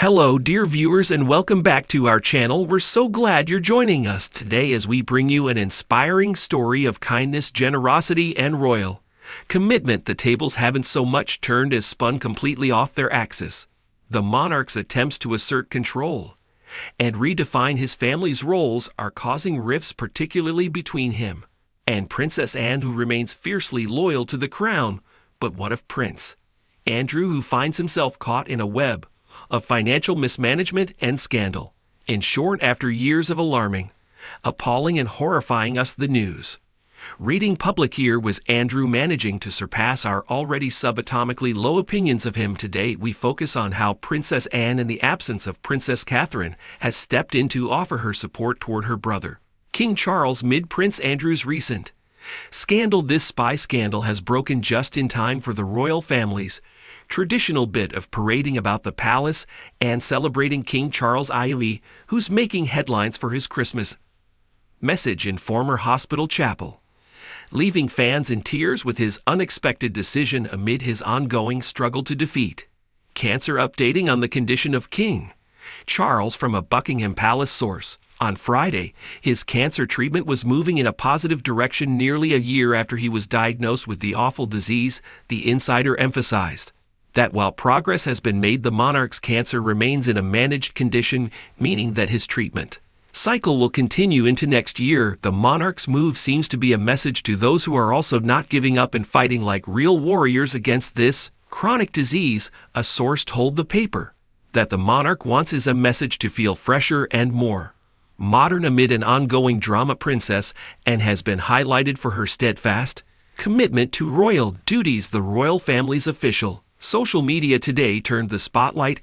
Hello, dear viewers, and welcome back to our channel. We're so glad you're joining us today as we bring you an inspiring story of kindness, generosity, and royal commitment. The tables haven't so much turned as spun completely off their axis. The monarch's attempts to assert control and redefine his family's roles are causing rifts, particularly between him and Princess Anne, who remains fiercely loyal to the crown. But what of Prince Andrew, who finds himself caught in a web of financial mismanagement and scandal? In short, after years of alarming, appalling, and horrifying us the news reading public here, was Andrew managing to surpass our already subatomically low opinions of him? Today we focus on how Princess Anne, in the absence of Princess Catherine, has stepped in to offer her support toward her brother, King Charles, mid Prince Andrew's recent scandal. This spy scandal has broken just in time for the royal family's traditional bit of parading about the palace and celebrating King Charles IV, who's making headlines for his Christmas message in former hospital chapel, leaving fans in tears with his unexpected decision amid his ongoing struggle to defeat cancer. Updating on the condition of King Charles from a Buckingham Palace source on Friday, his cancer treatment was moving in a positive direction nearly a year after he was diagnosed with the awful disease. The insider emphasized that while progress has been made, the monarch's cancer remains in a managed condition, meaning that his treatment cycle will continue into next year. The monarch's move seems to be a message to those who are also not giving up and fighting like real warriors against this chronic disease. A source told the paper that the monarch wants is a message to feel fresher and more modern amid an ongoing drama. Princess Anne has been highlighted for her steadfast commitment to royal duties. The royal family's official social media today turned the spotlight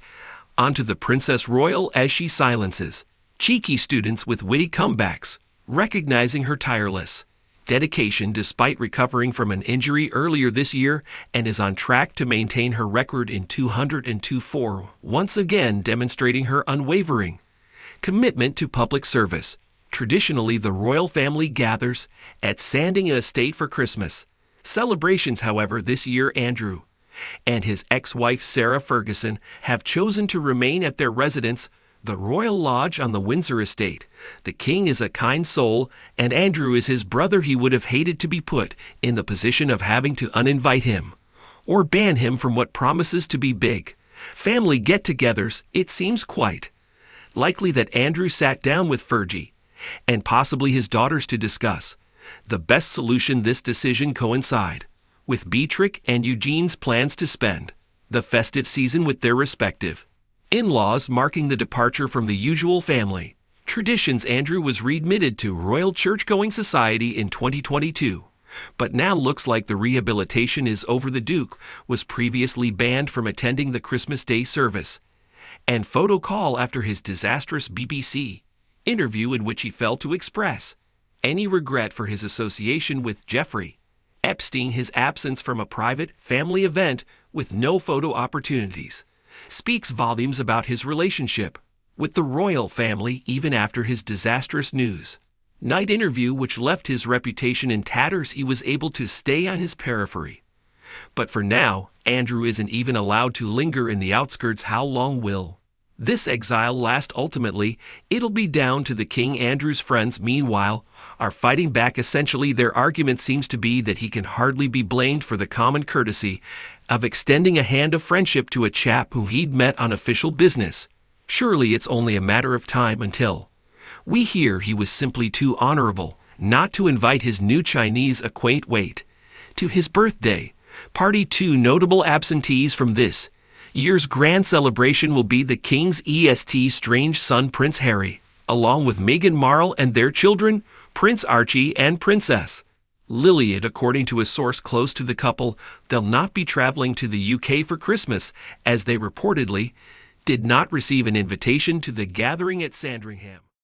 onto the Princess Royal as she silences cheeky students with witty comebacks, recognizing her tireless dedication despite recovering from an injury earlier this year, and is on track to maintain her record in 202-4, once again demonstrating her unwavering commitment to public service. Traditionally, the royal family gathers at Sandringham Estate for Christmas celebrations. However, this year Andrew and his ex-wife Sarah Ferguson have chosen to remain at their residence, the Royal Lodge on the Windsor estate. The king is a kind soul, and Andrew is his brother. He would have hated to be put in the position of having to uninvite him or ban him from what promises to be big family get-togethers. It seems quite likely that Andrew sat down with Fergie and possibly his daughters to discuss the best solution. This decision coincide with Beatrix and Eugene's plans to spend the festive season with their respective in-laws, marking the departure from the usual family traditions. Andrew was readmitted to Royal Church-going Society in 2022, but now looks like the rehabilitation is over. The Duke was previously banned from attending the Christmas Day service and photo call after his disastrous BBC interview, in which he failed to express any regret for his association with Jeffrey Epstein. His absence from a private family event with no photo opportunities speaks volumes about his relationship with the royal family, even after his disastrous news night interview, which left his reputation in tatters. He was able to stay on his periphery, but for now, Andrew isn't even allowed to linger in the outskirts. How long will this exile last? Ultimately, it'll be down to the king. Andrew's friends, meanwhile, are fighting back. Essentially, their argument seems to be that he can hardly be blamed for the common courtesy of extending a hand of friendship to a chap who he'd met on official business. Surely it's only a matter of time until we hear he was simply too honorable not to invite his new Chinese acquaintance to his birthday party. Two notable absentees from this year's grand celebration will be the king's strange son, Prince Harry, along with Meghan Markle and their children, Prince Archie and Princess Liliad. According to a source close to the couple, they'll not be traveling to the UK for Christmas, as they reportedly did not receive an invitation to the gathering at Sandringham.